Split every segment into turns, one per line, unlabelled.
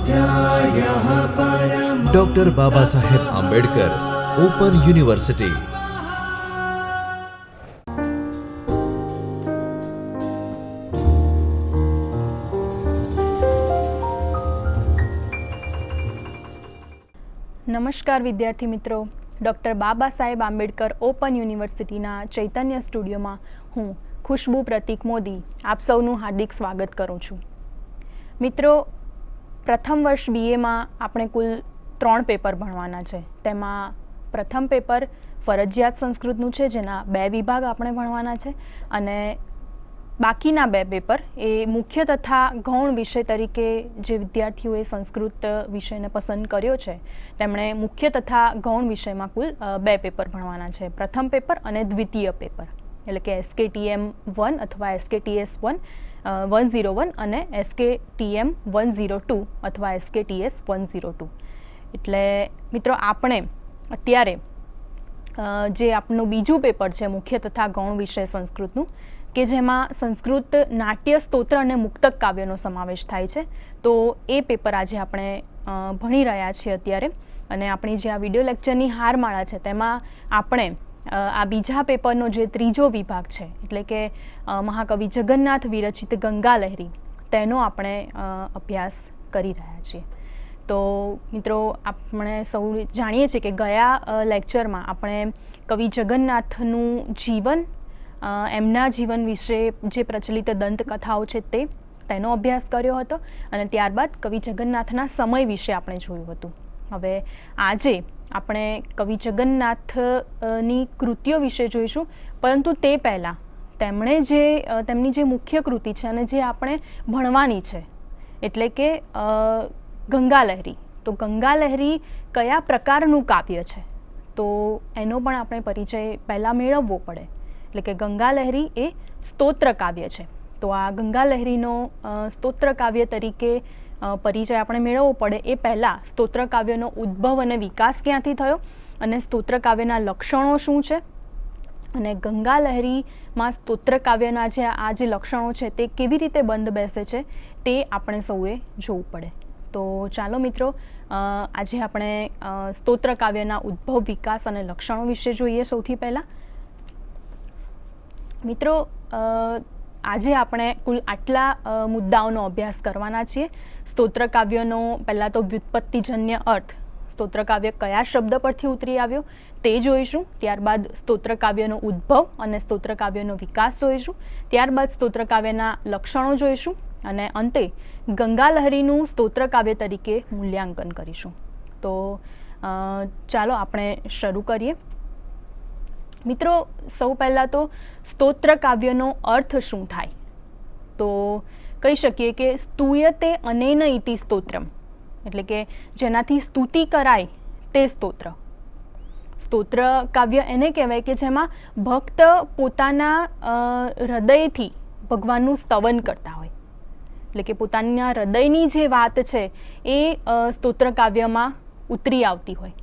स्वाध्यायः परमः।
Doctor Baba Saheb Ambedkar open university.
નમસ્કાર વિદ્યાર્થી મિત્રો, ડૉક્ટર બાબા સાહેબ આંબેડકર ઓપન યુનિવર્સિટીના ચૈતન્ય સ્ટુડિયોમાં હું ખુશ્બુ પ્રતીક મોદી આપ સૌનું હાર્દિક સ્વાગત કરું છું. મિત્રો, પ્રથમ વર્ષ બીએમાં આપણે કુલ 3 પેપર ભણવાના છે. તેમાં પ્રથમ પેપર ફરજિયાત સંસ્કૃતનું છે, જેના 2 વિભાગ આપણે ભણવાના છે, અને બાકીના 2 પેપર એ મુખ્ય તથા ગૌણ વિષય તરીકે જે વિદ્યાર્થીઓએ સંસ્કૃત વિષયને પસંદ કર્યો છે તેમણે મુખ્ય તથા ગૌણ વિષયમાં કુલ 2 પેપર ભણવાના છે. પ્રથમ પેપર અને દ્વિતીય પેપર, એટલે કે SKTM 1 અથવા SKTS 101 અને SKTM 102 અથવા SKTS 102. એટલે મિત્રો, આપણે અત્યારે જે આપણું બીજું પેપર છે મુખ્ય તથા ગૌણ વિષય સંસ્કૃતનું, કે જેમાં સંસ્કૃત નાટ્ય, સ્તોત્ર અને મુક્તક કાવ્યનો સમાવેશ થાય છે, તો એ પેપર આજે આપણે ભણી રહ્યા છીએ અત્યારે. અને આપણી જે આ વિડીયો લેક્ચરની હારમાળા છે તેમાં આપણે આ બીજા પેપરનો જે ત્રીજો વિભાગ છે, એટલે કે મહાકવિ જગન્નાથ વિરચિત ગંગા લહેરી, તેનો આપણે અભ્યાસ કરી રહ્યા છીએ. તો મિત્રો, આપણે સૌ જાણીએ છીએ કે ગયા લેક્ચરમાં આપણે કવિ જગન્નાથનું જીવન, એમના જીવન વિશે જે પ્રચલિત દંતકથાઓ છે તેનો અભ્યાસ કર્યો હતો, અને ત્યારબાદ કવિ જગન્નાથના સમય વિશે આપણે જોયું હતું. હવે આજે આપણે કવિ જગન્નાથની કૃતિઓ વિશે જોઈશું, પરંતુ તે પહેલાં તેમની જે મુખ્ય કૃતિ છે અને જે આપણે ભણવાની છે, એટલે કે ગંગા લહેરી. તો ગંગા લહેરી કયા પ્રકારનું કાવ્ય છે, તો એનો પણ આપણે પરિચય પહેલાં મેળવવો પડે. એટલે કે ગંગા લહેરી એ સ્તોત્ર કાવ્ય છે. તો આ ગંગા લહેરીનો સ્તોત્ર કાવ્ય તરીકે પરિચય આપણે મેળવવો પડે એ પહેલાં સ્તોત્ર કાવ્યનો ઉદ્ભવ અને વિકાસ ક્યાંથી થયો, અને સ્તોત્ર કાવ્યના લક્ષણો શું છે, અને ગંગા લહેરીમાં સ્તોત્ર કાવ્યના જે લક્ષણો છે તે કેવી રીતે બંધ બેસે છે, તે આપણે સૌએ જોવું પડે. તો ચાલો મિત્રો, આજે આપણે સ્તોત્ર કાવ્યના ઉદ્ભવ, વિકાસ અને લક્ષણો વિશે જોઈએ. સૌથી પહેલાં મિત્રો, આજે આપણે કુલ આટલા મુદ્દાઓનો અભ્યાસ કરવાના છીએ. સ્તોત્ર કાવ્યનો પહેલાં તો વ્યુત્પત્તિજન્ય અર્થ, સ્તોત્ર કાવ્ય કયા શબ્દ પરથી ઉતરી આવ્યો તે જોઈશું. ત્યારબાદ સ્તોત્ર કાવ્યનો ઉદ્ભવ અને સ્તોત્ર કાવ્યનો વિકાસ જોઈશું. ત્યારબાદ સ્તોત્ર કાવ્યના લક્ષણો જોઈશું, અને અંતે ગંગા લહેરીનું સ્તોત્ર કાવ્ય તરીકે મૂલ્યાંકન કરીશું. તો ચાલો આપણે શરૂ કરીએ. મિત્રો, સૌ પહેલાં તો સ્તોત્ર કાવ્યનો અર્થ શું થાય, તો કહી શકીએ કે સ્તુયતે અનેન ઇતિ સ્તોત્રમ, એટલે કે જેનાથી સ્તુતિ કરાય તે સ્તોત્ર. સ્તોત્ર કાવ્ય એને કહેવાય કે જેમાં ભક્ત પોતાના હૃદયથી ભગવાનનું સ્તવન કરતા હોય, એટલે કે પોતાના હૃદયની જે વાત છે એ સ્તોત્ર કાવ્યમાં ઉતરી આવતી હોય,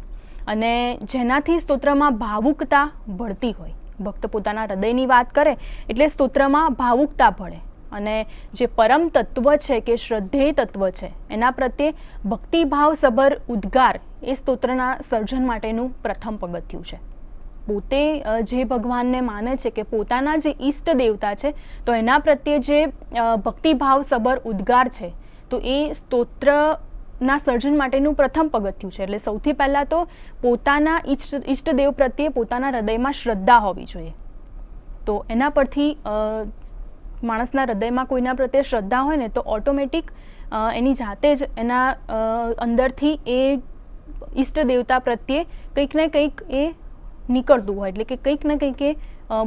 અને જેનાથી સ્તોત્રમાં ભાવુકતા ભળતી હોય. ભક્ત પોતાના હૃદયની વાત કરે એટલે સ્તોત્રમાં ભાવુકતા ભળે, અને જે પરમ તત્વ છે કે શ્રદ્ધેય તત્વ છે એના પ્રત્યે ભક્તિભાવસભર ઉદ્ગાર એ સ્તોત્રના સર્જન માટેનું પ્રથમ પગથિયું છે. પોતે જે ભગવાનને માને છે કે પોતાના જે ઈષ્ટ દેવતા છે, તો એના પ્રત્યે જે ભક્તિભાવસભર ઉદ્ગાર છે, તો એ સ્તોત્રના સર્જન માટેનું પ્રથમ પગથિયું છે. એટલે સૌથી પહેલાં તો પોતાના ઈષ્ટદેવ પ્રત્યે પોતાના હૃદયમાં શ્રદ્ધા હોવી જોઈએ. તો એના પરથી માણસના હૃદયમાં કોઈના પ્રત્યે શ્રદ્ધા હોય ને, તો ઓટોમેટિક એની જાતે જ એના અંદરથી એ ઈષ્ટદેવતા પ્રત્યે કંઈક ને કંઈક એ નીકળતું હોય, એટલે કે કંઈક ને કંઈક એ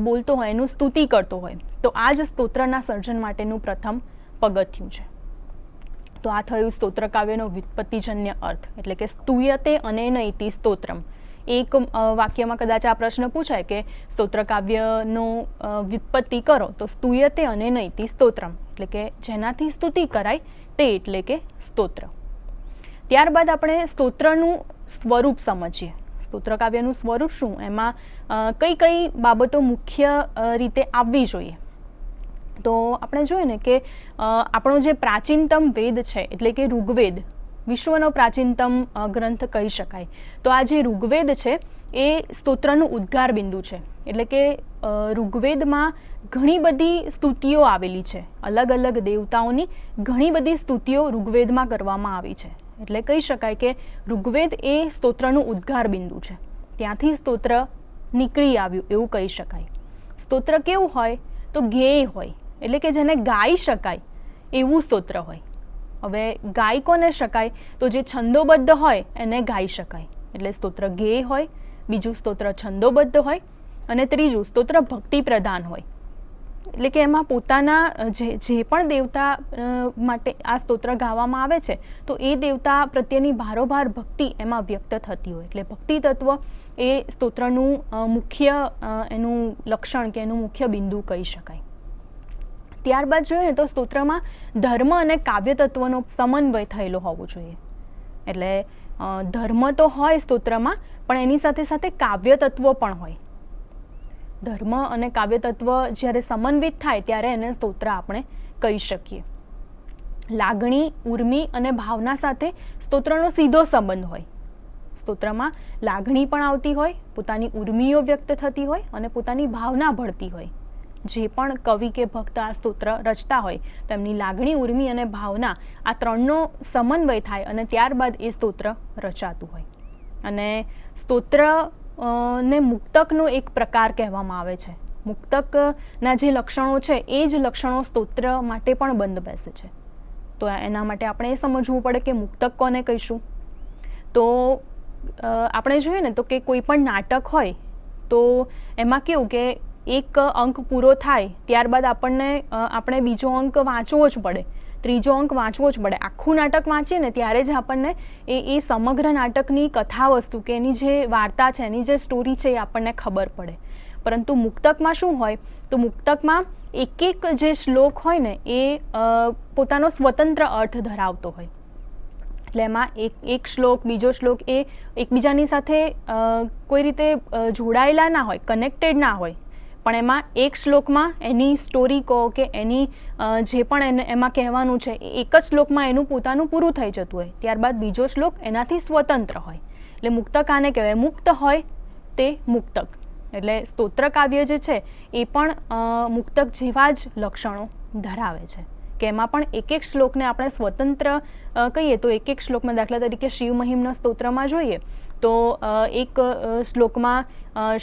બોલતો હોય, એનું સ્તુતિ કરતો હોય. તો આ જ સ્તોત્રના સર્જન માટેનું પ્રથમ પગથિયું છે. તો આ થયું સ્તોત્ર કાવ્યનો વ્યુત્પત્તિજન્ય અર્થ, એટલે કે સ્તુયતે અનેન ઇતિ સ્તોત્રમ. એક વાક્યમાં કદાચ આ પ્રશ્ન પૂછાય કે સ્તોત્ર કાવ્યનો વ્યુત્પત્તિ કરો, તો સ્તુયતે અનેન ઇતિ સ્તોત્રમ, એટલે કે જેનાથી સ્તુતિ કરાય તે એટલે કે સ્તોત્ર. ત્યારબાદ આપણે સ્તોત્રનું સ્વરૂપ સમજીએ. સ્તોત્ર કાવ્યનું સ્વરૂપ શું, એમાં કઈ કઈ બાબતો મુખ્ય રીતે આવવી જોઈએ. તો આપણે જોઈએ ને કે આપણો જે પ્રાચીનતમ વેદ છે એટલે કે ઋગ્વેદ, વિશ્વનો પ્રાચીનતમ ગ્રંથ કહી શકાય. તો આ જે ઋગ્વેદ છે એ સ્તોત્રનું ઉદ્ગાર બિંદુ છે. એટલે કે ઋગ્વેદમાં ઘણી બધી સ્તુતિઓ આવેલી છે. અલગ અલગ દેવતાઓની ઘણી બધી સ્તુતિઓ ઋગ્વેદમાં કરવામાં આવી છે. એટલે કહી શકાય કે ઋગ્વેદ એ સ્તોત્રનું ઉદ્ગાર બિંદુ છે. ત્યાંથી સ્તોત્ર નીકળી આવ્યું એવું કહી શકાય. સ્તોત્ર કેવું હોય તો ગેય હોય, એટલે કે જેને ગાઈ શકાય એવું સ્તોત્ર હોય. હવે ગાઈ કોને શકાય તો જે છંદોબદ્ધ હોય એને ગાઈ શકાય. એટલે સ્તોત્ર ગેય હોય, બીજું સ્તોત્ર છંદોબદ્ધ હોય, અને ત્રીજું સ્તોત્ર ભક્તિ પ્રધાન હોય. એટલે કે એમાં પોતાના જે પણ દેવતા માટે આ સ્તોત્ર ગાવામાં આવે છે તો એ દેવતા પ્રત્યેની ભારોભાર ભક્તિ એમાં વ્યક્ત થતી હોય. એટલે ભક્તિ તત્વ એ સ્તોત્રનું મુખ્ય એનું લક્ષણ કે એનું મુખ્ય બિંદુ કહી શકાય. ત્યારબાદ જોઈએ તો સ્તોત્રમાં ધર્મ અને કાવ્ય તત્વનો સમન્વય થયેલો હોવો જોઈએ. એટલે ધર્મ તો હોય સ્તોત્રમાં, પણ એની સાથે સાથે કાવ્ય તત્વ પણ હોય. ધર્મ અને કાવ્ય તત્વ જ્યારે સમન્વિત થાય ત્યારે એને સ્તોત્ર આપણે કહી શકીએ. લાગણી, ઉર્મિ અને ભાવના સાથે સ્તોત્રનો સીધો સંબંધ હોય. સ્તોત્રમાં લાગણી પણ આવતી હોય, પોતાની ઉર્મિઓ વ્યક્ત થતી હોય અને પોતાની ભાવના ભળતી હોય. જે પણ કવિ કે ભક્ત આ સ્તોત્ર રચતા હોય તેમની લાગણી, ઉર્મિ અને ભાવના આ ત્રણનો સમન્વય થાય અને ત્યારબાદ એ સ્તોત્ર રચાતું હોય. અને સ્તોત્ર ને મુક્તકનો એક પ્રકાર કહેવામાં આવે છે. મુક્તકના જે લક્ષણો છે એ જ લક્ષણો સ્તોત્ર માટે પણ બંધ બેસે છે. તો એના માટે આપણે એ સમજવું પડે કે મુક્તક કોને કહીશું. તો આપણે જોઈએ ને તો કે કોઈ પણ નાટક હોય તો એમાં કેવું કે એક અંક પૂરો થાય ત્યારબાદ આપણે બીજો અંક વાંચવો જ પડે, ત્રીજો અંક વાંચવો જ પડે. આખું નાટક વાંચીએ ને ત્યારે જ આપણને એ સમગ્ર નાટકની કથા વસ્તુ કે એની જે વાર્તા છે, એની જે સ્ટોરી છે એ આપણને ખબર પડે. પરંતુ મુક્તકમાં શું હોય તો મુક્તકમાં એક એક જે શ્લોક હોય ને એ પોતાનો સ્વતંત્ર અર્થ ધરાવતો હોય. એટલે એમાં એક શ્લોક, બીજો શ્લોક એ એકબીજાની સાથે કોઈ રીતે જોડાયેલા ના હોય, કનેક્ટેડ ના હોય, પણ એમાં એક શ્લોકમાં એની સ્ટોરી કહો કે એની જે પણ એમાં કહેવાનું છે એક જ શ્લોકમાં એનું પોતાનું પૂરું થઈ જતું હોય. ત્યારબાદ બીજો શ્લોક એનાથી સ્વતંત્ર હોય. એટલે મુક્તક આને કહેવાય. મુક્ત હોય તે મુક્તક. એટલે સ્તોત્ર કાવ્ય જે છે એ પણ મુક્તક જેવા જ લક્ષણો ધરાવે છે કે એમાં પણ એક એક શ્લોકને આપણે સ્વતંત્ર કહીએ તો એક એક શ્લોકમાં દાખલા તરીકે શિવ મહિમના સ્તોત્રમાં જોઈએ તો એક શ્લોકમાં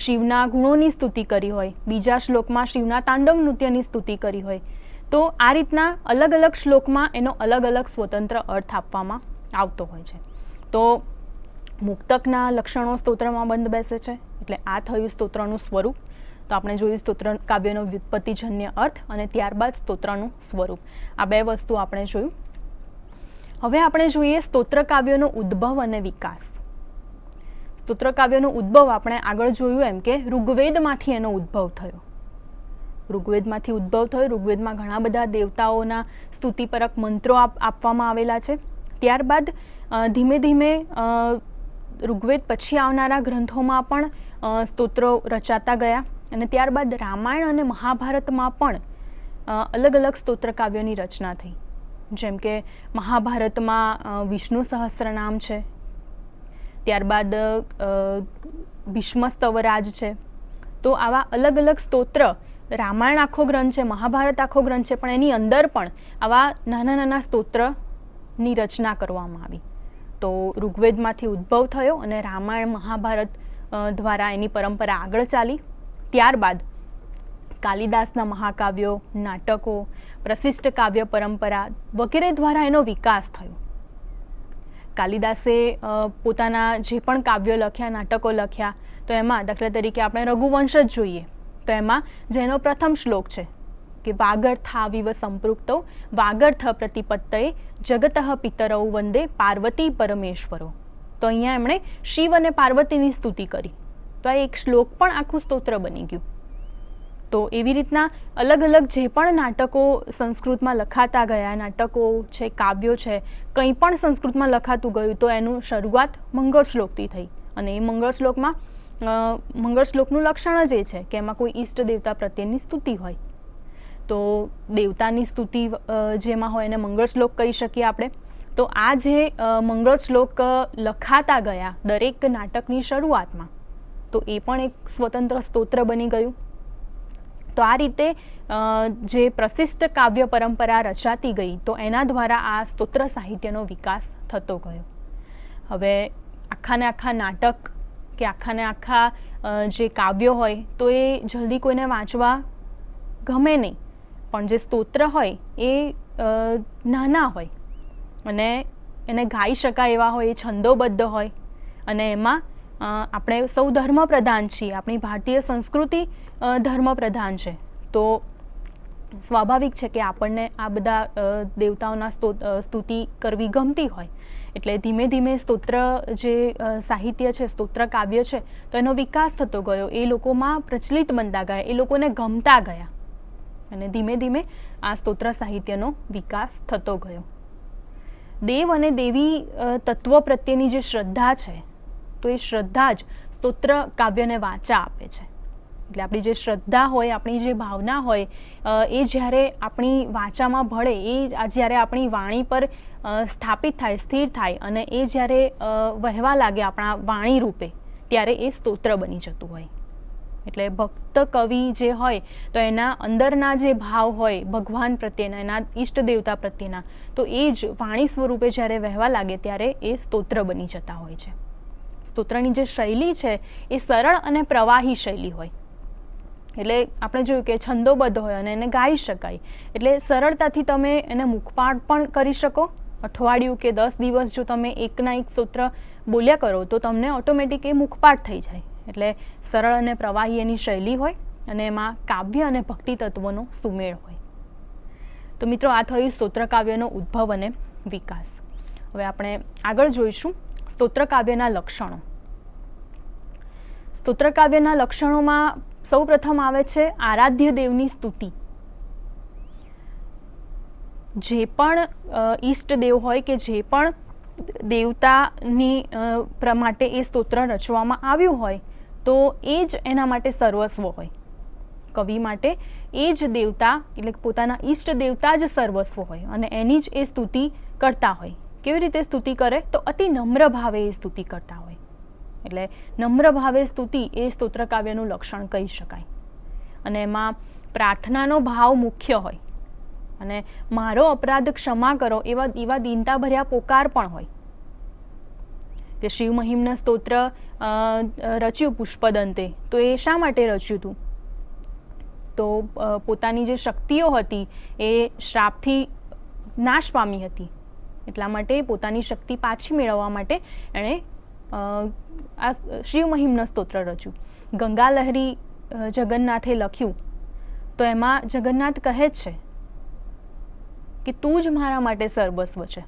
શિવના ગુણોની સ્તુતિ કરી હોય, બીજા શ્લોકમાં શિવના તાંડવ નૃત્યની સ્તુતિ કરી હોય. તો આ રીતના અલગ અલગ શ્લોકમાં એનો અલગ અલગ સ્વતંત્ર અર્થ આપવામાં આવતો હોય છે. તો મુક્તકના લક્ષણો સ્તોત્રમાં બંધ બેસે છે. એટલે આ થયું સ્તોત્રનું સ્વરૂપ. તો આપણે જોયું સ્તોત્ર કાવ્યનો વ્યુત્પત્તિજન્ય અર્થ અને ત્યારબાદ સ્તોત્રનું સ્વરૂપ. આ બે વસ્તુ આપણે જોયું. હવે આપણે જોઈએ સ્તોત્ર કાવ્યનો ઉદ્ભવ અને વિકાસ. સ્તોત્ર કાવ્યનો ઉદ્ભવ આપણે આગળ જોયું એમ કે ઋગ્વેદમાંથી એનો ઉદ્ભવ થયો. ઋગ્વેદમાંથી ઉદ્ભવ થયો. ઋગ્વેદમાં ઘણા બધા દેવતાઓના સ્તુતિપરક મંત્રો આપવામાં આવેલા છે. ત્યારબાદ ધીમે ધીમે ઋગ્વેદ પછી આવનારા ગ્રંથોમાં પણ સ્તોત્રો રચાતા ગયા અને ત્યારબાદ રામાયણ અને મહાભારતમાં પણ અલગ અલગ સ્તોત્ર કાવ્યોની રચના થઈ. જેમ કે મહાભારતમાં વિષ્ણુ સહસ્રનામ છે, ત્યારબાદ ભીષ્મ સ્તવરાજ છે. તો આવા અલગ અલગ સ્તોત્ર, રામાયણ આખો ગ્રંથ છે, મહાભારત આખો ગ્રંથ છે, પણ એની અંદર પણ આવા નાના નાના સ્તોત્રની રચના કરવામાં આવી. તો ઋગ્વેદમાંથી ઉદ્ભવ થયો અને રામાયણ મહાભારત દ્વારા એની પરંપરા આગળ ચાલી. ત્યારબાદ કાલિદાસના મહાકાવ્યો, નાટકો, પ્રશિષ્ટ કાવ્ય પરંપરા વગેરે દ્વારા એનો વિકાસ થયો. કાલિદાસે પોતાના જે પણ કાવ્યો લખ્યા, નાટકો લખ્યા, તો એમાં દાખલા તરીકે આપણે રઘુવંશ જ જોઈએ તો એમાં જેનો પ્રથમ શ્લોક છે કે વાગર્થાવિવ સંપૃક્તો વાગર્થ પ્રતિપત્તયે જગતઃ પિતરૌ વંદે પાર્વતી પરમેશ્વરો. તો અહીંયા એમણે શિવ અને પાર્વતીની સ્તુતિ કરી. તો આ એક શ્લોક પણ આખું સ્તોત્ર બની ગયું. તો એવી રીતના અલગ અલગ જે પણ નાટકો સંસ્કૃતમાં લખાતા ગયા, નાટકો છે, કાવ્યો છે, કંઈ પણ સંસ્કૃતમાં લખાતું ગયું તો એનું શરૂઆત મંગળ શ્લોકથી થઈ. અને એ મંગળ શ્લોકનું લક્ષણ જ એ છે કે એમાં કોઈ ઈષ્ટ દેવતા પ્રત્યેની સ્તુતિ હોય. તો દેવતાની સ્તુતિ જેમાં હોય એને મંગળ શ્લોક કહી શકીએ આપણે. તો તો આ જે મંગળ શ્લોક લખાતા ગયા દરેક નાટકની શરૂઆતમાં, તો એ પણ એક સ્વતંત્ર સ્તોત્ર બની ગયું. તો આ રીતે જે પ્રશિષ્ટ કાવ્ય પરંપરા રચાતી ગઈ, તો એના દ્વારા આ સ્તોત્ર સાહિત્યનો વિકાસ થતો ગયો. હવે આખાને આખા નાટક કે આખાને આખા જે કાવ્યો હોય તો એ જલ્દી કોઈને વાંચવા ગમે નહીં, પણ જે સ્તોત્ર હોય એ નાના હોય અને એને ગાઈ શકાય એવા હોય, એ છંદોબદ્ધ હોય, અને એમાં આપણે સૌ ધર્મપ્રધાન છીએ, આપણી ભારતીય સંસ્કૃતિ ધર્મપ્રધાન છે. તો સ્વાભાવિક છે કે આપણને આ બધા દેવતાઓના સ્તુતિ કરવી ગમતી હોય. એટલે ધીમે ધીમે સ્તોત્ર જે સાહિત્ય છે, સ્તોત્ર કાવ્ય છે, તો એનો વિકાસ થતો ગયો. એ લોકોમાં પ્રચલિત બનતા ગયા, એ લોકોને ગમતા ગયા, અને ધીમે ધીમે આ સ્તોત્ર સાહિત્યનો વિકાસ થતો ગયો. દેવ અને દેવી તત્વ પ્રત્યેની જે શ્રદ્ધા છે, તો એ શ્રદ્ધા જ સ્તોત્ર કાવ્યને વાચા આપે છે. એટલે આપણી જે શ્રદ્ધા હોય, આપણી જે ભાવના હોય, એ જ્યારે આપણી વાચામાં ભળે, એ જ્યારે આપણી વાણી પર સ્થાપિત થાય, સ્થિર થાય, અને એ જ્યારે વહેવા લાગે આપણા વાણી રૂપે, ત્યારે એ સ્તોત્ર બની જતું હોય. એટલે ભક્ત કવિ જે હોય, તો એના અંદરના જે ભાવ હોય ભગવાન પ્રત્યેના, એના ઈષ્ટ દેવતા પ્રત્યેના, તો એ જ વાણી સ્વરૂપે જ્યારે વહેવા લાગે ત્યારે એ સ્તોત્ર બની જતા હોય છે. સ્તોત્રની જે શૈલી છે એ સરળ અને પ્રવાહી શૈલી હોય. એટલે આપણે જોયું કે છંદોબદ્ધ હોય અને એને ગાઈ શકાય. એટલે સરળતાથી તમે એને મુખપાઠ પણ કરી શકો. અઠવાડિયું કે 10 દિવસ જો તમે એકના એક સ્તોત્ર બોલ્યા કરો, તો તમને ઓટોમેટિક એ મુખપાઠ થઈ જાય. એટલે સરળ અને પ્રવાહી એની શૈલી હોય, અને એમાં કાવ્ય અને ભક્તિ તત્વોનો સુમેળ હોય. તો મિત્રો, આ થયું સ્તોત્ર કાવ્યનો ઉદ્ભવ અને વિકાસ. હવે આપણે આગળ જોઈશું સ્તોત્ર કાવ્યના લક્ષણો. સ્તોત્ર કાવ્યના લક્ષણોમાં સૌ પ્રથમ આવે છે આરાધ્ય દેવની સ્તુતિ. જે પણ ઈષ્ટ દેવ હોય કે જે પણ દેવતાની માટે એ સ્તોત્ર રચવામાં આવ્યું હોય, તો એ જ એના માટે સર્વસ્વ હોય. કવિ માટે એ જ દેવતા, એટલે પોતાના ઈષ્ટ દેવતા જ સર્વસ્વ હોય, અને એની જ એ સ્તુતિ કરતા હોય. કેવી રીતે સ્તુતિ કરે? તો અતિ નમ્ર ભાવે એ સ્તુતિ કરતા હોય. એટલે નમ્ર ભાવે સ્તુતિ એ સ્તોત્ર કાવ્યનું લક્ષણ કહી શકાય. અને એમાં પ્રાર્થનાનો ભાવ મુખ્ય હોય, અને મારો અપરાધ ક્ષમા કરો એવા દીનતાભર્યા પોકાર પણ હોય. કે શિવ મહિમ્ન સ્તોત્ર રચ્યું પુષ્પદંતે, તો એ શા માટે રચ્યું હતું? તો પોતાની જે શક્તિઓ હતી એ શ્રાપથી નાશ પામી હતી, એટલા માટે પોતાની શક્તિ પાછી મેળવવા માટે એણે આ શિવ મહિમ્ન સ્તોત્ર રચ્યું. ગંગા લહેરી જગન્નાથે લખ્યું, તો એમાં જગન્નાથ કહે જ છે કે તું જ મારા માટે સર્વસ્વ છે.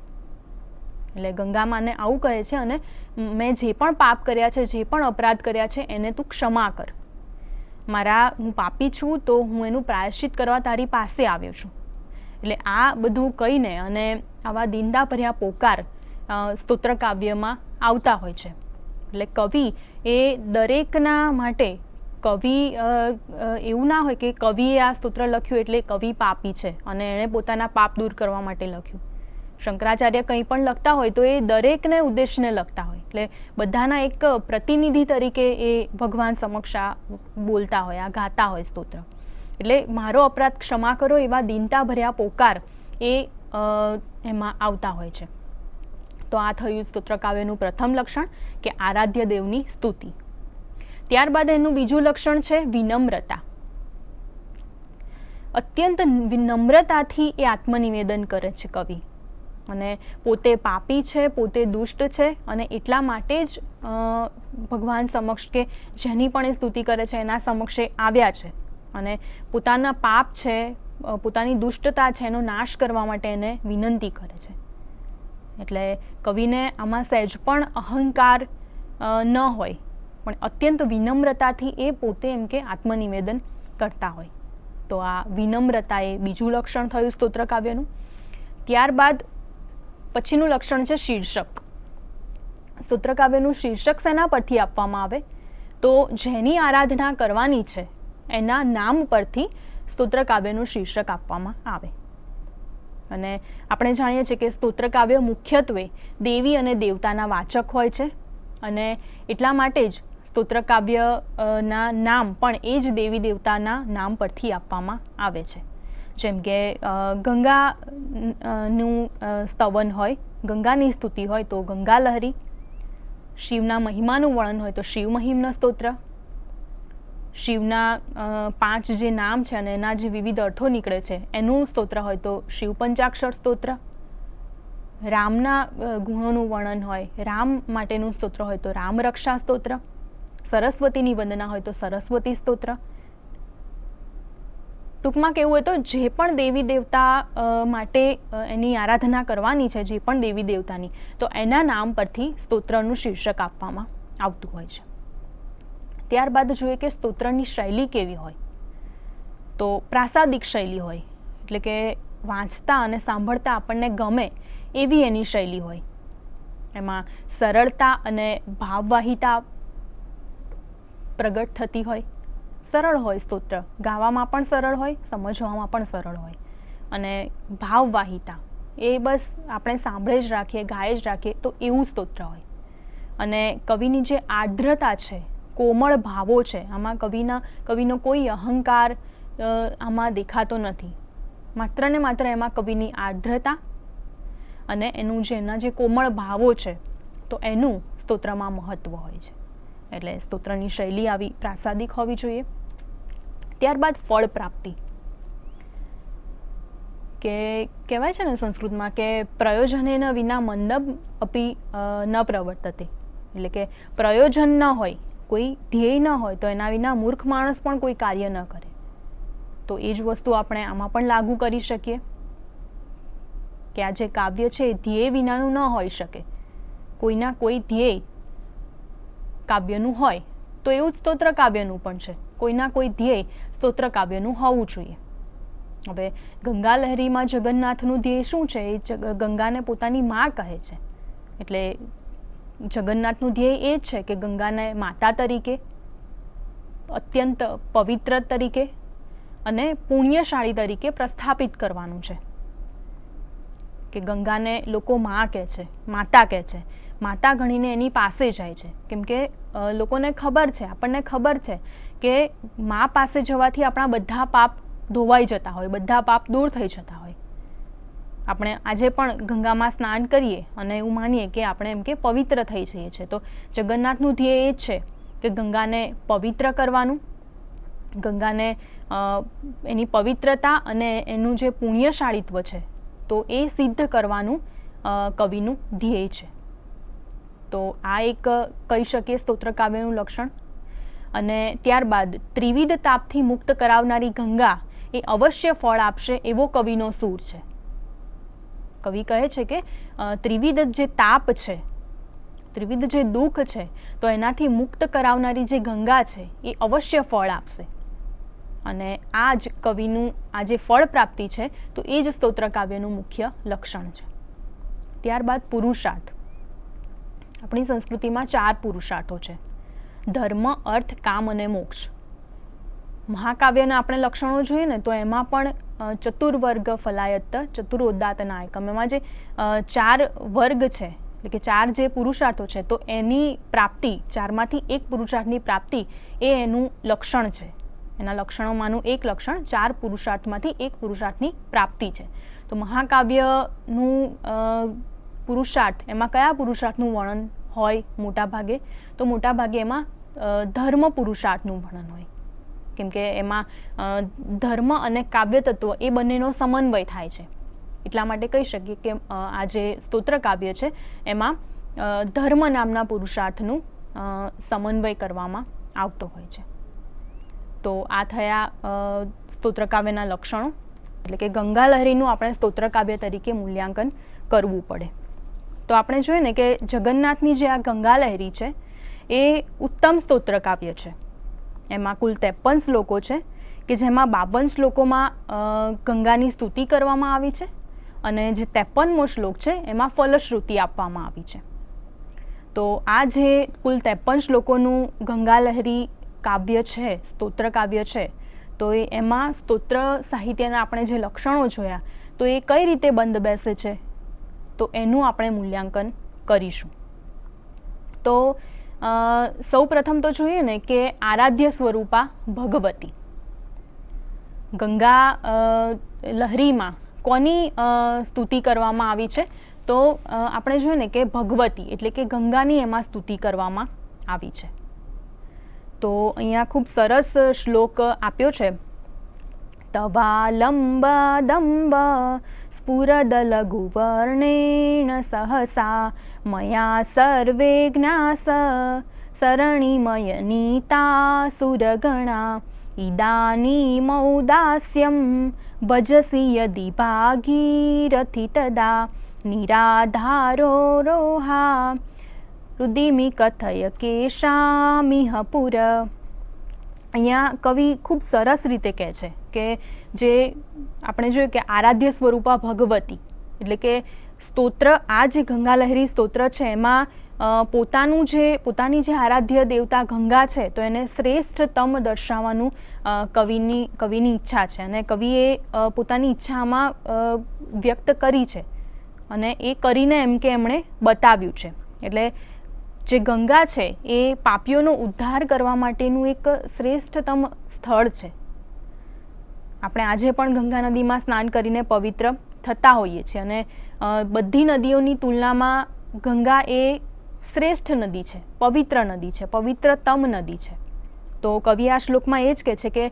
એટલે ગંગા માને આવું કહે છે, અને મેં જે પણ પાપ કર્યા છે, જે પણ અપરાધ કર્યા છે, એને તું ક્ષમા કર. હું પાપી છું, તો હું એનું પ્રાયશ્ચિત કરવા તારી પાસે આવ્યો છું. એટલે આ બધું કહીને અને આવા દીનતાભર્યા પોકાર સ્તોત્ર કાવ્યમાં આવતા હોય છે. એટલે કવિ એ દરેકના માટે, કવિ એવું ના હોય કે કવિએ આ સ્તોત્ર લખ્યું એટલે કવિ પાપી છે અને એણે પોતાના પાપ દૂર કરવા માટે લખ્યું. શંકરાચાર્ય કંઈ પણ લખતા હોય તો એ દરેકને ઉદ્દેશને લખતા હોય. એટલે બધાના એક પ્રતિનિધિ તરીકે એ ભગવાન સમક્ષ આ બોલતા હોય, આ ગાતા હોય સ્તોત્ર. એટલે મારો અપરાધ ક્ષમા કરો એવા દીનતાભર્યા પોકાર એ એમાં આવતા હોય છે. તો આ થયું સ્તોત્ર કાવ્યનું પ્રથમ લક્ષણ કે આરાધ્ય દેવની સ્તુતિ. ત્યારબાદ એનું બીજું લક્ષણ છે વિનમ્રતા. અત્યંત નમ્રતાથી એ આત્મનિવેદન કરે છે કવિ, અને પોતે પાપી છે, પોતે દુષ્ટ છે, અને એટલા માટે જ ભગવાન સમક્ષ કે જેની પણ એ સ્તુતિ કરે છે એના સમક્ષે આવ્યા છે, અને પોતાના પાપ છે, પોતાની દુષ્ટતા છે, એનો નાશ કરવા માટે એને વિનંતી કરે છે. એટલે કવિને આમાં સહેજ પણ અહંકાર ન હોય, પણ અત્યંત વિનમ્રતાથી એ પોતે એમ કે આત્મનિવેદન કરતા હોય. તો આ વિનમ્રતા એ બીજું લક્ષણ થયું સ્તોત્ર કાવ્યનું. ત્યારબાદ પછીનું લક્ષણ છે શીર્ષક. સ્તોત્ર કાવ્યનું શીર્ષક શેના પરથી આપવામાં આવે? તો જેની આરાધના કરવાની છે એના નામ પરથી સ્તોત્ર કાવ્યનું શીર્ષક આપવામાં આવે. અને આપણે જાણીએ છીએ કે સ્તોત્ર કાવ્ય મુખ્યત્વે દેવી અને દેવતાના વાચક હોય છે અને એટલા માટે જ સ્તોત્ર કાવ્યના નામ પણ એ જ દેવી દેવતાના નામ પરથી આપવામાં આવે છે. જેમ કે ગંગાનું સ્તવન હોય, ગંગાની સ્તુતિ હોય તો ગંગાલહરી, શિવના મહિમાનું વર્ણન હોય તો શિવ મહિમ્ન સ્તોત્ર, શિવના 5 જે નામ છે અને એના જે વિવિધ અર્થો નીકળે છે એનું સ્તોત્ર હોય તો શિવ પંચાક્ષર સ્તોત્ર, રામના ગુણોનું વર્ણન હોય, રામ માટેનું સ્તોત્ર હોય તો રામ રક્ષા સ્તોત્ર, સરસ્વતીની વંદના હોય તો સરસ્વતી સ્તોત્ર. ટૂંકમાં કહેવું હોય તો જે પણ દેવી દેવતા માટે એની આરાધના કરવાની છે, જે પણ દેવી દેવતાની, તો એના નામ પરથી સ્તોત્રનું શીર્ષક આપવામાં આવતું હોય છે. ત્યારબાદ જોઈએ કે સ્તોત્રની શૈલી કેવી હોય. તો પ્રાસાદિક શૈલી હોય, એટલે કે વાંચતા અને સાંભળતા આપણને ગમે એવી એની શૈલી હોય. એમાં સરળતા અને ભાવવાહિતા પ્રગટ થતી હોય. સરળ હોય સ્તોત્ર, ગાવામાં પણ સરળ હોય, સમજવામાં પણ સરળ હોય. અને ભાવવાહિતા એ બસ આપણે સાંભળે જ રાખીએ, ગાય જ રાખીએ તો એવું સ્તોત્ર હોય. અને કવિની જે આર્દ્રતા છે, કોમળ ભાવો છે, આમાં કવિનો કોઈ અહંકાર આમાં દેખાતો નથી. માત્ર ને માત્ર એમાં કવિની આર્દ્રતા અને એના જે કોમળ ભાવો છે તો એનું સ્તોત્રમાં મહત્વ હોય છે. એટલે સ્તોત્રની શૈલી આવી પ્રાસાદિક હોવી જોઈએ. ત્યારબાદ ફળ પ્રાપ્તિ, કે કહેવાય છે ને સંસ્કૃતમાં કે પ્રયોજનેન વિના મંદમ અપી ન પ્રવર્તતે, એટલે કે પ્રયોજન ન હોય, કોઈ ધ્યેય ન હોય તો એના વિના મૂર્ખ માણસ પણ કોઈ કાર્ય ન કરે. તો એ જ વસ્તુ આપણે આમાં પણ લાગુ કરી શકીએ કે આ જે કાવ્ય છે એ ધ્યેય વિનાનું ન હોઈ શકે. કોઈના કોઈ ધ્યેય કાવ્યનું હોય તો એવું જ સ્તોત્ર કાવ્યનું પણ છે. કોઈના કોઈ ધ્યેય સ્તોત્ર કાવ્યનું હોવું જોઈએ. હવે ગંગાલહરીમાં જગન્નાથનું ધ્યેય શું છે? એ ગંગાને પોતાની મા કહે છે. એટલે જગન્નાથનું ધ્યેય એ જ છે કે ગંગાને માતા તરીકે, અત્યંત પવિત્ર તરીકે અને પુણ્યશાળી તરીકે પ્રસ્થાપિત કરવાનું છે. કે ગંગાને લોકો મા કહે છે, માતા કહે છે. માતા ગણીને એની પાસે જાય છે, કેમ કે લોકોને ખબર છે, આપણને ખબર છે કે મા પાસે જવાથી આપણા બધા પાપ ધોવાઈ જતા હોય, બધા પાપ દૂર થઈ જતા હોય. આપણે આજે પણ ગંગામાં સ્નાન કરીએ અને એવું માનીએ કે આપણે એમ કે પવિત્ર થઈ જઈએ છીએ. તો જગન્નાથનું ધ્યેય એ જ છે કે ગંગાને પવિત્ર કરવાનું, ગંગાને એની પવિત્રતા અને એનું જે પુણ્યશાળીત્વ છે તો એ સિદ્ધ કરવાનું કવિનું ધ્યેય છે. તો આ એક કહી શકીએ સ્તોત્ર કાવ્યનું લક્ષણ. અને ત્યારબાદ ત્રિવિધ તાપથી મુક્ત કરાવનારી ગંગા એ અવશ્ય ફળ આપશે એવો કવિનો સૂર છે. કવિ કહે છે કે ત્રિવિધ જે તાપ છે, ત્રિવિધ જે દુઃખ છે, તો એનાથી મુક્ત કરાવનારી જે ગંગા છે એ અવશ્ય ફળ આપશે. અને આ જ કવિનું આ જે ફળ પ્રાપ્તિ છે તો એ જ સ્તોત્ર કાવ્યનું મુખ્ય લક્ષણ છે. ત્યારબાદ પુરુષાર્થ. આપણી સંસ્કૃતિમાં 4 પુરુષાર્થો છે: ધર્મ, અર્થ, કામ અને મોક્ષ. મહાકાવ્યના આપણે લક્ષણો જોઈએ ને તો એમાં પણ ચતુર્વર્ગ ફલાયત ચતુરોદાત નાયકમ, એમાં જે 4 વર્ગ છે, એટલે કે 4 જે પુરુષાર્થો છે તો એની પ્રાપ્તિ, 4માંથી એક પુરુષાર્થની પ્રાપ્તિ એ એનું લક્ષણ છે. એના લક્ષણોમાંનું એક લક્ષણ 4 પુરુષાર્થમાંથી એક પુરુષાર્થની પ્રાપ્તિ છે. તો મહાકાવ્યનું પુરુષાર્થ, એમાં કયા પુરુષાર્થનું વર્ણન હોય મોટા ભાગે? તો મોટા ભાગે એમાં ધર્મ પુરુષાર્થનું વર્ણન હોય, કેમ કે એમાં ધર્મ અને કાવ્ય તત્વ એ બંનેનો સમન્વય થાય છે. એટલા માટે કહી શકીએ કે આ જે સ્તોત્ર કાવ્ય છે એમાં ધર્મ નામના પુરુષાર્થનું સમન્વય કરવામાં આવતો હોય છે. તો આ થયા સ્તોત્ર કાવ્યના લક્ષણો. એટલે કે ગંગાલહરીનું આપણે સ્તોત્ર કાવ્ય તરીકે મૂલ્યાંકન કરવું પડે. તો આપણે જોઈએ ને કે જગન્નાથની જે આ ગંગાલહરી છે એ ઉત્તમ સ્તોત્ર કાવ્ય છે. એમાં કુલ 53 શ્લોકો છે કે જેમાં 52 શ્લોકોમાં ગંગાની સ્તુતિ કરવામાં આવી છે અને જે 53મો શ્લોક છે એમાં ફલશ્રુતિ આપવામાં આવી છે. તો આ જે કુલ 53 શ્લોકોનું ગંગાલહરી કાવ્ય છે, સ્તોત્ર કાવ્ય છે, તો એમાં સ્તોત્ર સાહિત્યના આપણે જે લક્ષણો જોયા તો એ કઈ રીતે બંધ બેસે છે, તો એનું આપણે મૂલ્યાંકન કરીશું. તો સૌ પ્રથમ તો જોઈએ ને કે આરાધ્ય સ્વરૂપા ભગવતી. ગંગા લહરીમાં કોની સ્તુતિ કરવામાં આવી છે, તો આપણે જોઈએ ને કે ભગવતી એટલે કે ગંગાની એમાં સ્તુતિ કરવામાં આવી છે. તો અહીંયા ખૂબ સરસ શ્લોક આપ્યો છે. તવાલંબ દંબ સ્ફુરદ લઘુવર્ણેણ સહસા મયા સર્વે જ્ઞાસ સરણીમયનીતા સુરગણા ઇદાનીમૌદાસ્યમ ભજસી યદિ ભાગીરથી તદા નિરાધારો રોહા રુદિમિ કથય કેશામિહ પુર. અહીંયા કવિ ખૂબ સરસ રીતે કહે છે કે જે આપણે જોયું કે આરાધ્ય સ્વરૂપા ભગવતી એટલે કે સ્તોત્ર, આ જે ગંગા લહેરી સ્તોત્ર છે એમાં પોતાની જે આરાધ્ય દેવતા ગંગા છે તો એને શ્રેષ્ઠતમ દર્શાવવાનું કવિની ઈચ્છા છે, અને કવિએ પોતાની ઈચ્છામાં વ્યક્ત કરી છે અને એ કરીને એમ કે એમણે બતાવ્યું છે. એટલે જે ગંગા છે એ પાપીઓનો ઉદ્ધાર કરવા માટેનું એક શ્રેષ્ઠતમ સ્થળ છે. આપણે આજે પણ ગંગા નદીમાં સ્નાન કરીને પવિત્ર થતા હોઈએ છીએ, અને બધી નદીઓની તુલનામાં ગંગા એ શ્રેષ્ઠ નદી છે, પવિત્ર નદી છે, પવિત્રતમ નદી છે. તો કવિ આ શ્લોકમાં એ જ કહે છે કે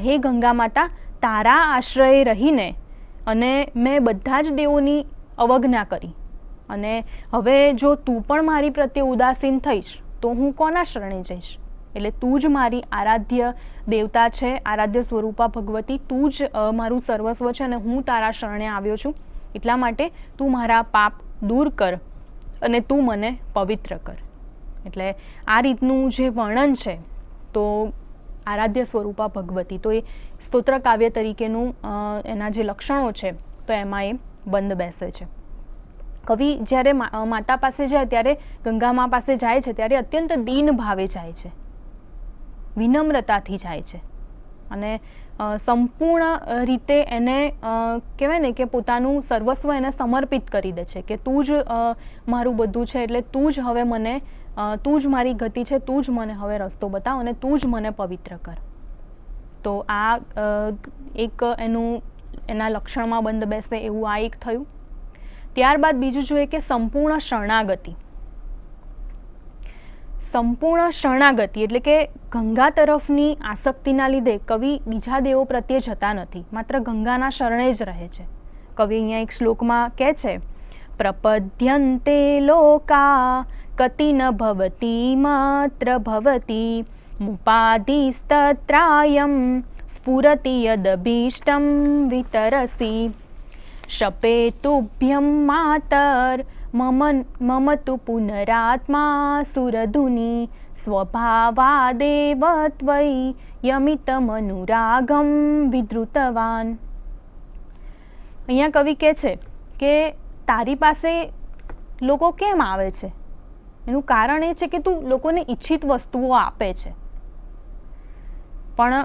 હે ગંગા માતા, તારા આશ્રયે રહીને અને મેં બધા જ દેવોની અવજ્ઞા કરી, અને હવે જો તું પણ મારી પ્રત્યે ઉદાસીન થઈશ તો હું કોના શરણે જઈશ? એટલે તું જ મારી આરાધ્ય દેવતા છે, આરાધ્ય સ્વરૂપા ભગવતી, તું જ મારું સર્વસ્વ છે અને હું તારા શરણે આવ્યો છું. એટલા માટે તું મારા પાપ દૂર કર અને તું મને પવિત્ર કર. એટલે આ રીતનું જે વર્ણન છે તો આરાધ્ય સ્વરૂપા ભગવતી, તો એ સ્તોત્ર કાવ્ય તરીકેનું એના જે લક્ષણો છે તો એમાં એ બંધ બેસે છે. કવિ જ્યારે માતા પાસે જાય ત્યારે, ગંગા મા પાસે જાય છે ત્યારે અત્યંત દીન ભાવે જાય છે, વિનમ્રતાથી જાય છે અને સંપૂર્ણ રીતે એને કહેવાય ને કે પોતાનું સર્વસ્વ એને સમર્પિત કરી દે છે કે તું જ મારું બધું છે, એટલે તું જ હવે મને, તું જ મારી ગતિ છે, તું જ મને હવે રસ્તો બતાવ અને તું જ મને પવિત્ર કર. તો આ એક એના લક્ષણમાં બંધ બેસે એવું આ એક થયું. ત્યારબાદ બીજું જોઈએ કે સંપૂર્ણ શરણાગતિ. સંપૂર્ણ શરણાગતિ એટલે કે ગંગા તરફની આસક્તિના લીધે કવિ બીજા દેવો પ્રત્યે જતા નથી, માત્ર ગંગાના શરણે જ રહે છે. કવિ અહીંયા એક શ્લોકમાં કહે છે, પ્રપદ્યન્તે લોકા કતિ ન ભવતી માત્ર ભવતી મુપાધિસ્તત્રાયમ સ્ફુરતિ યદભીષ્ટમ વિતરસી શપે તુભ્યમ માતર મમ તુ પુનરાત્મા સુરધુની સ્વભાવાદેવ ત્વયિ યમિતમનુરાગમ વિદ્રુતવાન. અહીંયા કવિ કહે છે કે તારી પાસે લોકો કેમ આવે છે? એનું કારણ એ છે કે તું લોકોને ઈચ્છિત વસ્તુઓ આપે છે. પણ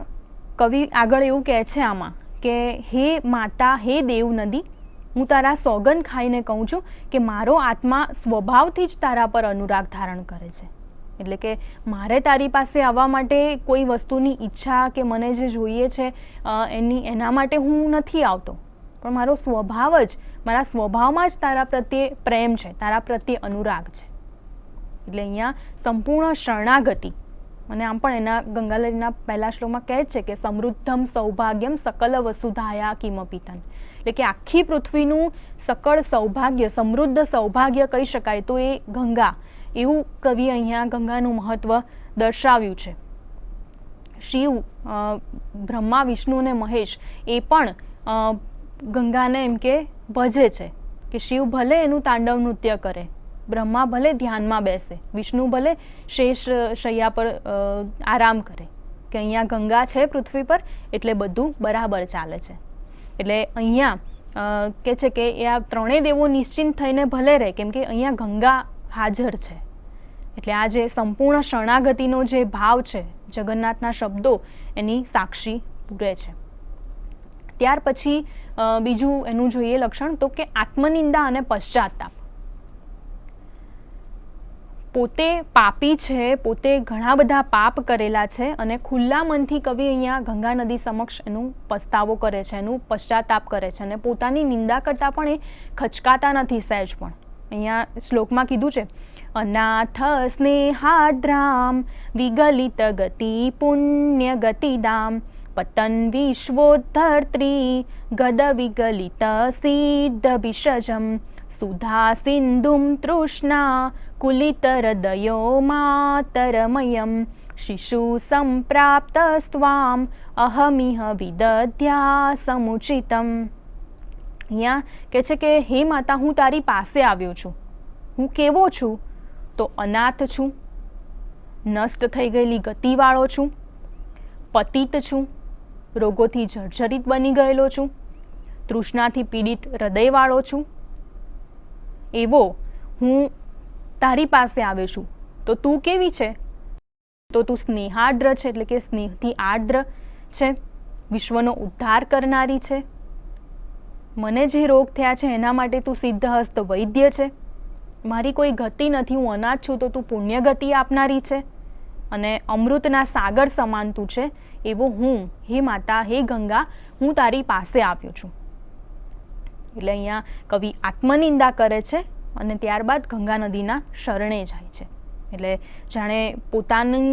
કવિ આગળ એવું કહે છે આમાં કે હે માતા, હે દેવ નદી, હું તારા સોગંદ ખાઈને કહું છું કે મારો આત્મા સ્વભાવથી જ તારા પર અનુરાગ ધારણ કરે છે. એટલે કે મારે તારી પાસે આવવા માટે કોઈ વસ્તુની ઈચ્છા કે મને જે જોઈએ છે એના માટે હું નથી આવતો, પણ મારો સ્વભાવ જ, મારા સ્વભાવમાં જ તારા પ્રત્યે પ્રેમ છે, તારા પ્રત્યે અનુરાગ છે. એટલે અહીંયા સંપૂર્ણ શરણાગતિ, અને આમ પણ એના ગંગાલહરીના પહેલા શ્લોકમાં કહે છે કે સમૃદ્ધમ સૌભાગ્યમ સકલ વસુધાયા કિમપિતન. એટલે કે આખી પૃથ્વીનું સકળ સૌભાગ્ય, સમૃદ્ધ સૌભાગ્ય કહી શકાય તો એ ગંગા, એવું કવિ અહીંયા ગંગાનું મહત્વ દર્શાવ્યું છે. શિવ, બ્રહ્મા, વિષ્ણુ અને મહેશ એ પણ ગંગાને એમ કે ભજે છે કે શિવ ભલે એનું તાંડવ નૃત્ય કરે, બ્રહ્મા ભલે ધ્યાનમાં બેસે, વિષ્ણુ ભલે શેષ શૈયા પર આરામ કરે, કે અહીંયા ગંગા છે પૃથ્વી પર એટલે બધું બરાબર ચાલે છે. એટલે અહીંયા કહે છે કે એ આ ત્રણેય દેવો નિશ્ચિંત થઈને ભલે રહે, કેમ કે અહીંયા ગંગા હાજર છે. એટલે આ જે સંપૂર્ણ શરણાગતિનો જે ભાવ છે, જગન્નાથના શબ્દો એની સાક્ષી પૂરે છે. ત્યાર પછી બીજું એનું જોઈએ લક્ષણ તો કે આત્મનિંદા અને પશ્ચાતાપ. પોતે પાપી છે, પોતે ઘણા બધા પાપ કરેલા છે અને ખુલ્લા મનથી કવિ અહીંયા ગંગા નદી સમક્ષ એનું પસ્તાવો કરે છે, એનું પશ્ચાતાપ કરે છે અને પોતાની નિંદા કરતાં પણ એ ખચકાતા નથી સહેજ પણ. અહીંયા શ્લોકમાં કીધું છે અનાથ સ્નેહાદ્રામ વિગલિત ગતિ પુણ્ય ગતિદામ પતન વિશ્વોદ્ધર્ત્રી ગદ વિગલિત સિદ્ધ વિષજમ સુધા સિંધુમ તૃષ્ણા કુલિત હૃદયો માતરમયમ શિશુ સંપ્રાપ્ત સ્વામ અહમિહ વિદધ્યા સમુચિતમ. અહીંયા કહે છે કે હે માતા, હું તારી પાસે આવ્યો છું. હું કેવો છું? તો અનાથ છું, નષ્ટ થઈ ગયેલી ગતિવાળો છું, પતિત છું, રોગોથી જર્જરિત બની ગયેલો છું, તૃષ્ણાથી પીડિત હૃદયવાળો છું. એવો હું તારી પાસે આવ્યો છું. તો તું કેવી છે? તો તું સ્નેહાર્દ્ર છે, એટલે કે સ્નેહથી આર્દ્ર છે, વિશ્વનો ઉદ્ધાર કરનારી છે. મને જે રોગ થયા છે એના માટે તું સિદ્ધહસ્ત વૈદ્ય છે. મારી કોઈ ગતિ નથી, હું અનાથ છું, તો તું પુણ્ય ગતિ આપનારી છે અને અમૃતના સાગર સમાન તું છે. એવો હું, હે માતા, હે ગંગા, હું તારી પાસે આવ્યો છું. એટલે અહીંયા કવિ આત્મનિંદા કરે છે અને ત્યારબાદ ગંગા નદીના શરણે જાય છે. એટલે જાણે પોતાની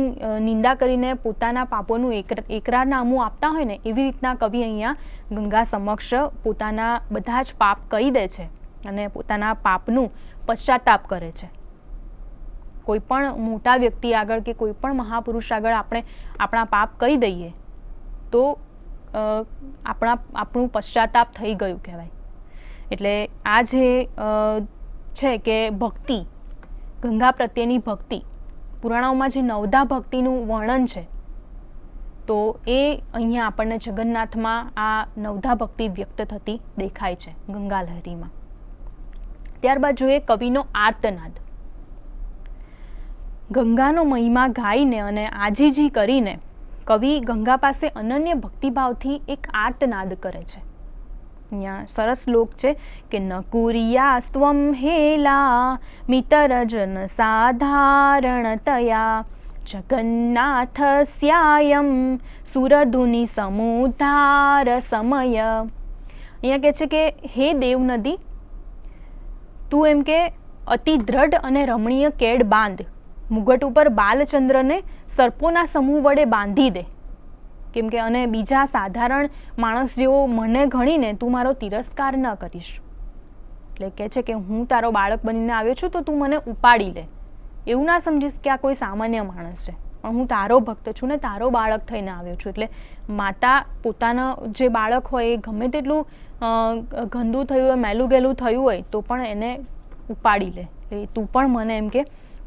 નિંદા કરીને પોતાના પાપોનું એકરારનામું આપતા હોય ને એવી રીતના કવિ અહીંયા ગંગા સમક્ષ પોતાના બધા જ પાપ કહી દે છે અને પોતાના પાપનું પશ્ચાતાપ કરે છે. કોઈ પણ મોટા વ્યક્તિ આગળ કે કોઈ પણ મહાપુરુષ આગળ આપણે આપણા પાપ કહી દઈએ તો આપણું પશ્ચાતાપ થઈ ગયું કહેવાય. એટલે આ જે છે કે ભક્તિ, ગંગા પ્રત્યેની ભક્તિ, પુરાણોમાં જે નવધા ભક્તિનું વર્ણન છે તો એ અહીંયા આપણને જગન્નાથમાં આ નવધા ભક્તિ વ્યક્ત થતી દેખાય છે ગંગા લહેરીમાં. ત્યારબાદ જોઈએ કવિનો આર્તનાદ. ગંગાનો મહિમા ગાઈને અને આજીજી કરીને કવિ ગંગા પાસે અનન્ય ભક્તિભાવથી એક આર્તનાદ કરે છે. અહીંયા સરસ શ્લોક છે કે ન કુર્યા સ્ત્વમ હેલા મિતરજન સાધારણતયા જગન્નાથસ્યાયમ સુરધુનિ સમુદ્ધાર સમય. અહીંયા કહે છે કે હે દેવનદી, તું એમ કે અતિ દ્રઢ અને રમણીય કેડ બાંધ, મુગટ ઉપર બાલચંદ્રને સર્પોના સમૂહ વડે બાંધી દે. કેમ કે અને બીજા સાધારણ માણસ જેવો મને ગણીને તું મારો તિરસ્કાર ન કરીશ. એટલે કહે છે કે હું તારો બાળક બનીને આવ્યો છું તો તું મને ઉપાડી લે. એવું ના સમજીશ કે આ કોઈ સામાન્ય માણસ છે, પણ હું તારો ભક્ત છું ને તારો બાળક થઈને આવ્યો છું. એટલે માતા પોતાના જે બાળક હોય એ ગમે તેટલું ગંદુ થયું હોય, મેલું ગેલું થયું હોય તો પણ એને ઉપાડી લે. એટલે તું પણ મને એમ કે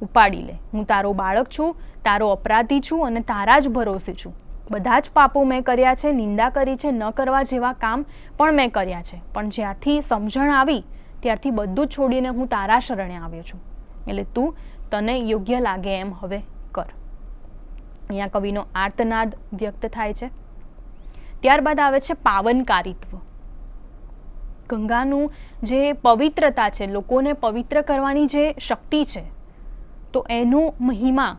ઉપાડી લે. હું તારો બાળક છું, તારો અપરાધી છું અને તારા જ ભરોસે છું. બધા જ પાપો મેં કર્યા છે, નિંદા કરી છે, ન કરવા જેવા કામ પણ મેં કર્યા છે, પણ જ્યારથી સમજણ આવી ત્યારથી બધું જ છોડીને હું તારા શરણે આવ્યો છું. એટલે તું તને યોગ્ય લાગે એમ હવે કર. અહીંયા કવિનો આર્તનાદ વ્યક્ત થાય છે. ત્યારબાદ આવે છે પાવનકારિત્વ. ગંગાનું જે પવિત્રતા છે, લોકોને પવિત્ર કરવાની જે શક્તિ છે, તો એનો મહિમા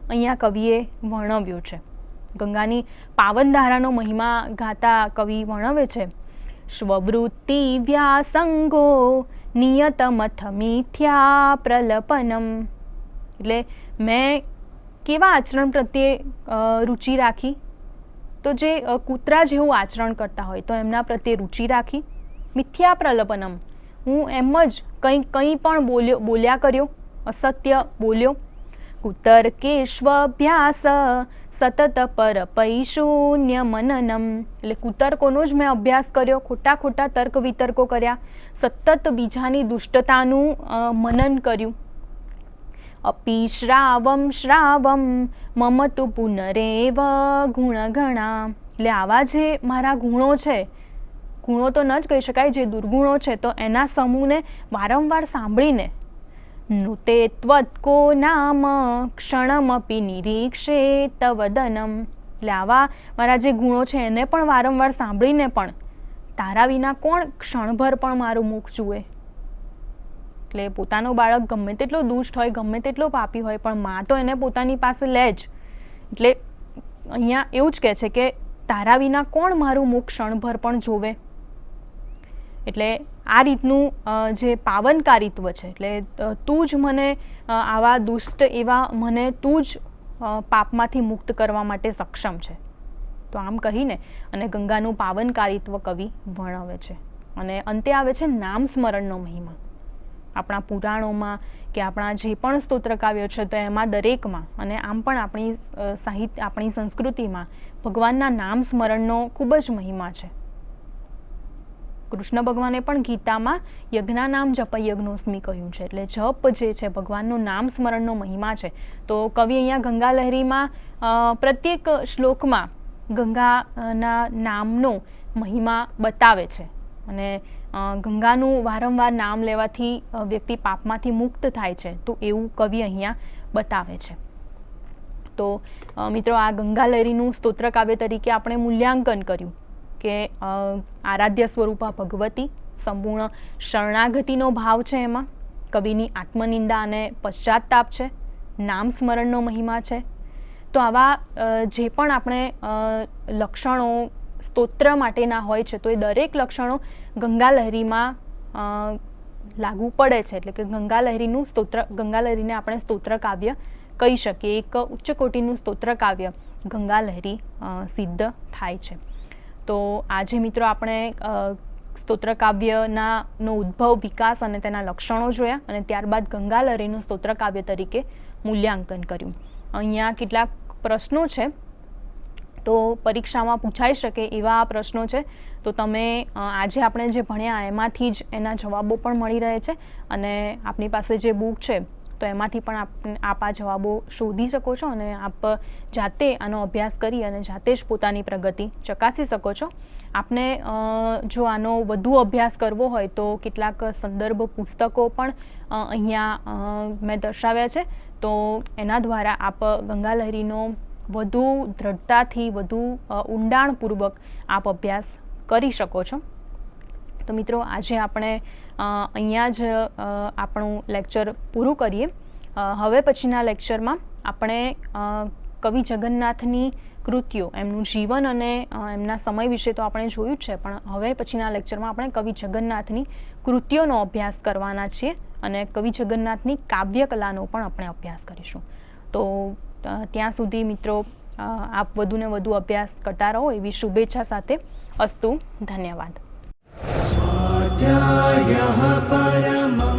અહીંયા કવિએ વર્ણવ્યો છે. ગંગાની પાવનધારાનો મહિમા ગાતા કવિ વર્ણવે છે સ્વવૃત્તિ વ્યાસંગો નિયતમથ મિથ્યા પ્રલપનમ. એટલે મેં કેવા આચરણ પ્રત્યે રુચિ રાખી? તો જે કૂતરા જેવું આચરણ કરતા હોય તો એમના પ્રત્યે રુચિ રાખી. મિથ્યા પ્રલપનમ, હું એમ જ કંઈ પણ બોલ્યા કર્યો, અસત્ય બોલ્યો. કુતર્કેષ્વભ્યાસ સતત પર પૈશૂન્ય મનનમ. એટલે કુતર્કોનો જ મેં અભ્યાસ કર્યો, ખોટા તર્ક વિતર્કો કર્યા, સતત બીજાની દુષ્ટતાનું મનન કર્યું. અપી શ્રાવમ મમ તુ પુનરેવ ગુણગણા. એટલે આવા જે મારા ગુણો છે, ગુણો તો ન જ કહી શકાય, જે દુર્ગુણો છે, તો એના સમૂહને વારંવાર સાંભળીને નુતે ત્વત્કો નામ ક્ષણમપી નિરીક્ષે તવદનમ. એટલે આવા મારા જે ગુણો છે એને પણ વારંવાર સાંભળીને પણ તારા વિના કોણ ક્ષણભર પણ મારું મુખ જુએ. એટલે પોતાનો બાળક ગમે તેટલો દુષ્ટ હોય, ગમે તેટલો પાપી હોય, પણ માં તો એને પોતાની પાસે લે જ. એટલે અહીંયા એવું જ કહે છે કે તારા વિના કોણ મારું મુખ ક્ષણભર પણ જોવે. એટલે આ રીતનું જે પાવનકારિત્વ છે, એટલે તું જ મને આવા દુષ્ટ એવા મને તું જ પાપમાંથી મુક્ત કરવા માટે સક્ષમ છે. તો આમ કહીને અને ગંગાનું પાવનકારિત્વ કવિ વર્ણવે છે. અને અંતે આવે છે નામ સ્મરણનો મહિમા. આપણા પુરાણોમાં કે આપણા જે પણ સ્તોત્ર કાવ્યો છે તો એમાં દરેકમાં અને આમ પણ આપણી સંસ્કૃતિમાં ભગવાનના નામ સ્મરણનો ખૂબ જ મહિમા છે. કૃષ્ણ ભગવાને પણ ગીતામાં યજ્ઞા નામ જપ યજ્ઞોસ્મી કહ્યું છે. એટલે જપ જે છે ભગવાનનું નામ સ્મરણનો મહિમા છે. તો કવિ અહીંયા ગંગા લહેરીમાં પ્રત્યેક શ્લોકમાં ગંગાના નામનો મહિમા બતાવે છે. અને ગંગાનું વારંવાર નામ લેવાથી વ્યક્તિ પાપમાંથી મુક્ત થાય છે, તો એવું કવિ અહીંયા બતાવે છે. તો મિત્રો, આ ગંગા લહેરીનું સ્તોત્ર કાવ્ય તરીકે આપણે મૂલ્યાંકન કર્યું કે આરાધ્ય સ્વરૂપા ભગવતી, સંપૂર્ણ શરણાગતિનો ભાવ છે એમાં, કવિની આત્મનિંદા અને પશ્ચાતાપ છે, નામ સ્મરણનો મહિમા છે. તો આવા જે પણ આપણે લક્ષણો સ્તોત્ર માટેના હોય છે તો એ દરેક લક્ષણો ગંગા લહેરીમાં લાગુ પડે છે. એટલે કે ગંગા લહેરીને આપણે સ્તોત્ર કાવ્ય કહી શકીએ. એક ઉચ્ચ કોટીનું સ્તોત્ર કાવ્ય ગંગા લહેરી સિદ્ધ થાય છે. તો આજે મિત્રો આપણે સ્તોત્ર કાવ્યનો ઉદ્ભવ, વિકાસ અને તેના લક્ષણો જોયા અને ત્યારબાદ ગંગા લહેરીનું સ્તોત્ર કાવ્ય તરીકે મૂલ્યાંકન કર્યું. અહીંયા કેટલાક પ્રશ્નો છે, તો પરીક્ષામાં પૂછાઈ શકે એવા આ પ્રશ્નો છે. તો તમે આજે આપણે જે ભણ્યા એમાંથી જ એના જવાબો પણ મળી રહે છે. અને આપની પાસે જે બુક છે તો એમાંથી પણ આપ આ જવાબો શોધી શકો છો અને આપ જાતે આનો અભ્યાસ કરી અને જાતે જ પોતાની પ્રગતિ ચકાસી શકો છો. આપને જો આનો વધુ અભ્યાસ કરવો હોય તો કેટલાક સંદર્ભ પુસ્તકો પણ અહીંયા મેં દર્શાવ્યા છે. તો એના દ્વારા આપ ગંગા લહેરીનો વધુ દ્રઢતાથી, વધુ ઊંડાણપૂર્વક આપ અભ્યાસ કરી શકો છો. તો મિત્રો, આજે આપણે અહીંયા જ આપણું લેક્ચર પૂરું કરીએ. હવે પછીના લેક્ચરમાં આપણે કવિ જગન્નાથની કૃતિઓ, એમનું જીવન અને એમના સમય વિશે તો આપણે જોયું જ છે, પણ હવે પછીના લેક્ચરમાં આપણે કવિ જગન્નાથની કૃતિઓનો અભ્યાસ કરવાના છીએ અને કવિ જગન્નાથની કાવ્ય કલાનો પણ આપણે અભ્યાસ કરીશું. તો ત્યાં સુધી મિત્રો, આપ વધુને વધુ અભ્યાસ કરતા રહો એવી શુભેચ્છા સાથે. અસ્તુ. ધન્યવાદ. સ્વાધ્યાયઃ પરમઃ